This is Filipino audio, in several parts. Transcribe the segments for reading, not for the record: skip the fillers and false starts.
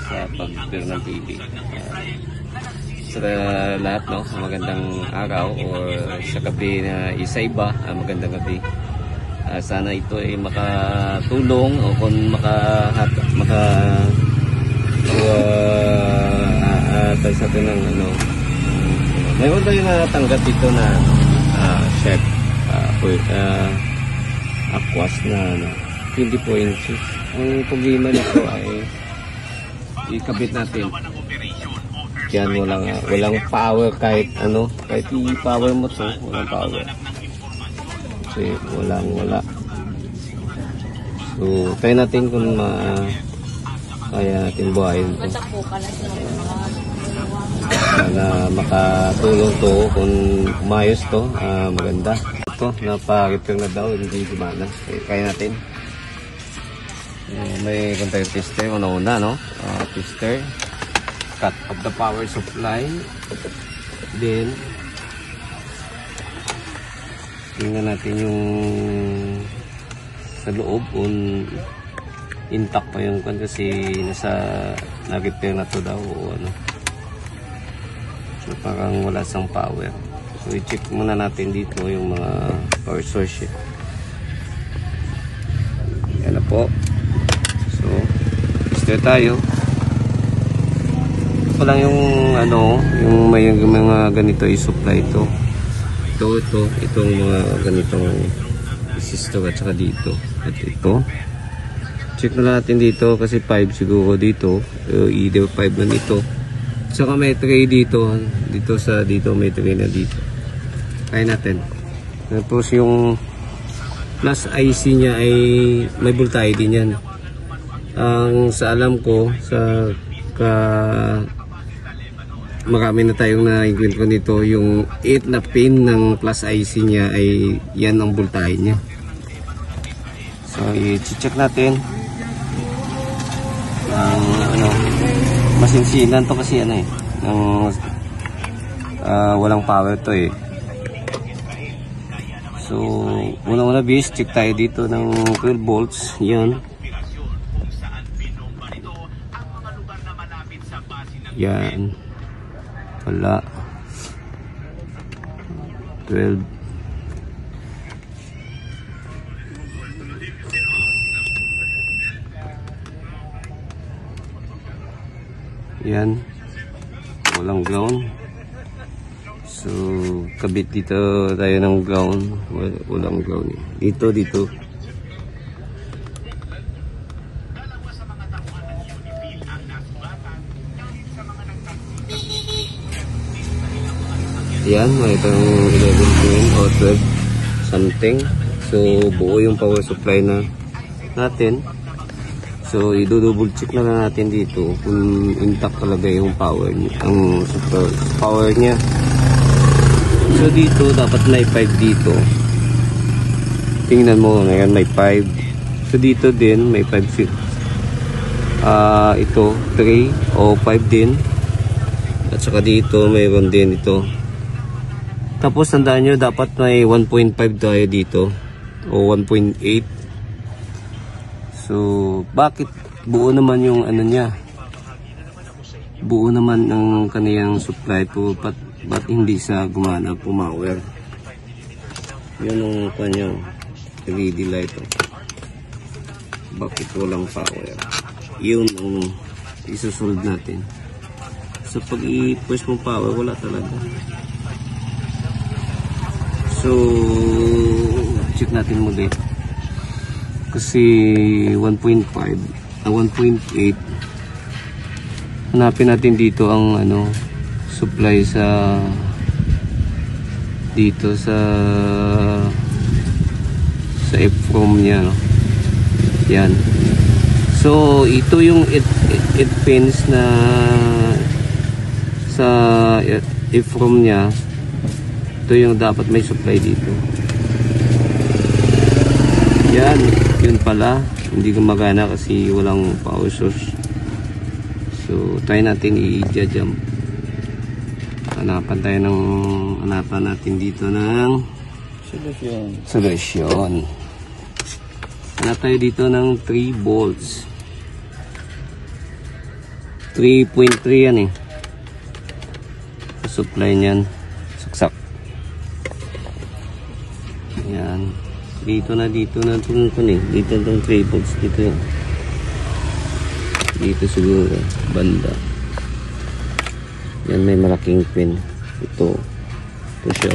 sa pag-repair ng TV. Sa lahat, no, magandang araw or sa gabi na isa-iba, magandang gabi. Sana ito ay makatulong o kung sa atin ng ano. Mayroon tayo natanggap dito na chef aquas na 24 inches. Ang problema nito ay ikabit natin. Yan, walang power kahit ano, kahit i-power mo to, walang power. Kasi wala. So, try natin kung kaya natin buhayin to. Sana makatulong to kung umayos to, maganda. Ito, napa-repair na daw, hindi gumana. Kaya natin. May contact tester, una-una, no? Tester. Cut of the power supply. Then, tingnan natin yung sa loob kung intact pa yung kan kasi na-repair na to daw o ano. So, parang wala sang power. So, i-check muna natin dito yung mga power source. Yan na po. So, start tayo. Ito lang yung ano, yung may mga ganito i-supply ito. Itong mga ganitong resistor at saka dito. At ito. Check na natin dito kasi 5 siguro dito. Either 5 na dito. Saka may tray dito. Dito may tray na dito. Kaya natin. Tapos yung plus IC niya ay may voltage din yan. Ang sa alam ko marami na tayong na-encounter nito, yung 8 na pin ng plus IC niya ay yan ang voltage niya. So i-check natin. Ano, masinsinan to kasi ano walang power to eh. So una bis, check tayo dito ng 12 volts. Yan. Yan. Wala. 12. Yan. Walang ground. So, kabit dito tayo ng ground. Walang ground. Dito. Yan, may itong 11 pin o 12 something. So, buo yung power supply na natin. So, i-double check na lang natin dito kung intact talaga yung power niya, ang power niya. So, dito, dapat may 5 dito. Tingnan mo, ngayon may 5. So, dito din, may 5. Ito, 3 o 5 din. At saka dito, mayroon din ito. Tapos tandaan nyo, dapat may 1.5 tayo dito o 1.8. So, bakit buo naman yung ano niya? Buo naman ang kaniyang supply po, ba't hindi sa gumana, pumower? Yun ang kanyang LED light. Bakit walang power? Yun ang isusolve natin. So, pag i-push mo power, wala talaga. So, check natin muli. Kasi 1.5 1.8. Hanapin natin dito ang ano, supply sa dito sa EEPROM niya, no? Yan. So, ito yung 8 pins na sa EEPROM niya. Ito yung dapat may supply dito. Yan, yun pala. Hindi gumagana kasi walang power source. So, try natin i-jump. Hanapan natin dito ng solusyon. Hanap tayo dito ng 3 volts. 3.3 yan eh. Supply niyan. Saksak. Yan. Dito na itong kunin. Dito itong 3 volts. Dito yan. Dito siguro. Banda. Yan, may malaking pin. Ito siya.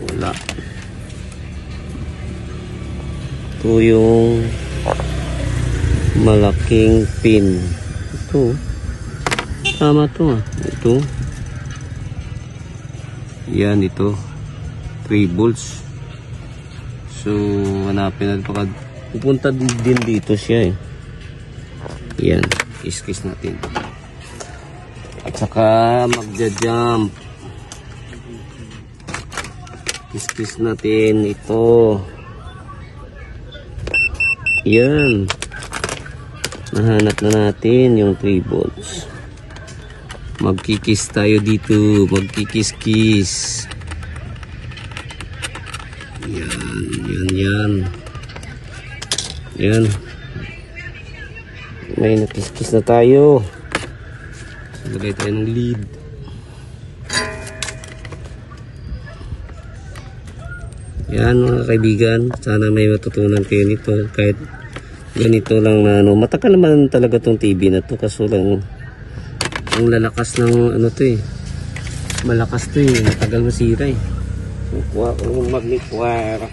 Wala. Ito yung malaking pin. Ito. Tama to ah. Ito. Yan, ito. 3 volts. So, hanapin natin. Pupunta din dito siya eh. Yan. Kiss natin. At saka magja-jump. Kiss natin ito. Yan. Nahanap na natin yung 3 volts. Magkikis tayo dito. Magkikis-kiss. Yan. May nakis-kiss na tayo. Lagay tayo ng lead. Yan mga kaibigan. Sana may matutunan kayo nito. Kahit ganito lang na ano. Matagal naman talaga tong TV na to. Kaso lang ang lalakas ng ano to eh. Malakas to eh. Matagal masira eh. Magnet wire.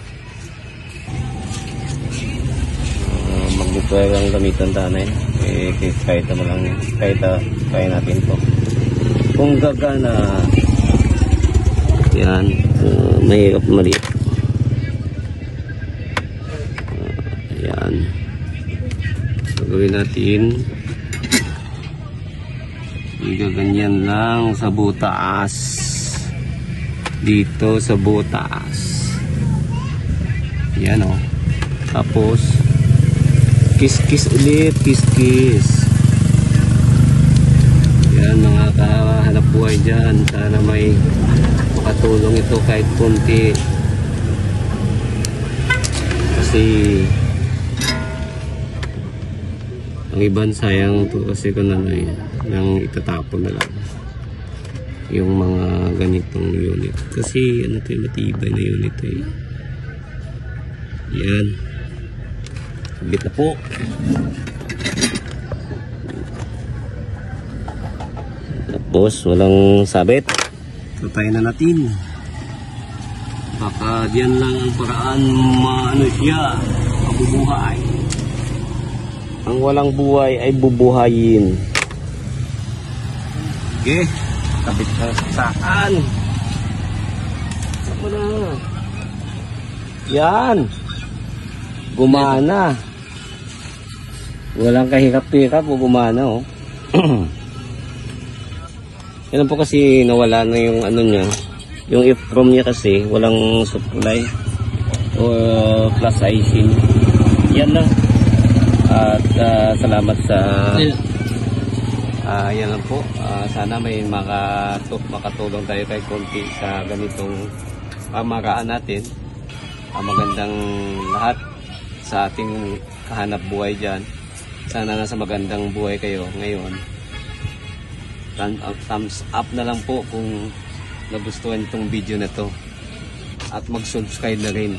Magnet wire ang gamitan tanay. Kahit naman lang yan. Kaya natin to. Kung gagana. Yan. Mahirap maliit. Yan. Gagawin natin. Ganyan lang sa butas. Dito sa butas. Yan o. Tapos kiss ulit. Kiss. Yan mga kahanap buhay dyan. Sana may makatulong ito kahit konti. Kasi ang iban sayang to kasi kung ano eh. Nang itatapon na lang yung mga ganitong unit kasi ano to yung matibay na unit eh. Yan, sabit na po. Tapos walang sabit, patayin na natin. Baka diyan lang ang paraan maano siya mabubuhay. Ang walang buhay ay bubuhayin. Okay, kabit na saan? Ako na. Yan. Gumana. Walang kahirap-hirap o gumana oh. Yan po kasi nawala na yung ano niya. Yung EEPROM niya kasi walang supply o plus icing. Yan lang. At salamat sa yan lang po. Sana may makatulong tayo kahit konti sa ganitong pamamaraan natin. Magandang lahat sa ating kahanap buhay dyan. Sana nasa magandang buhay kayo ngayon. Thumbs up na lang po kung nagustuhan itong video na to. At mag-subscribe na rin.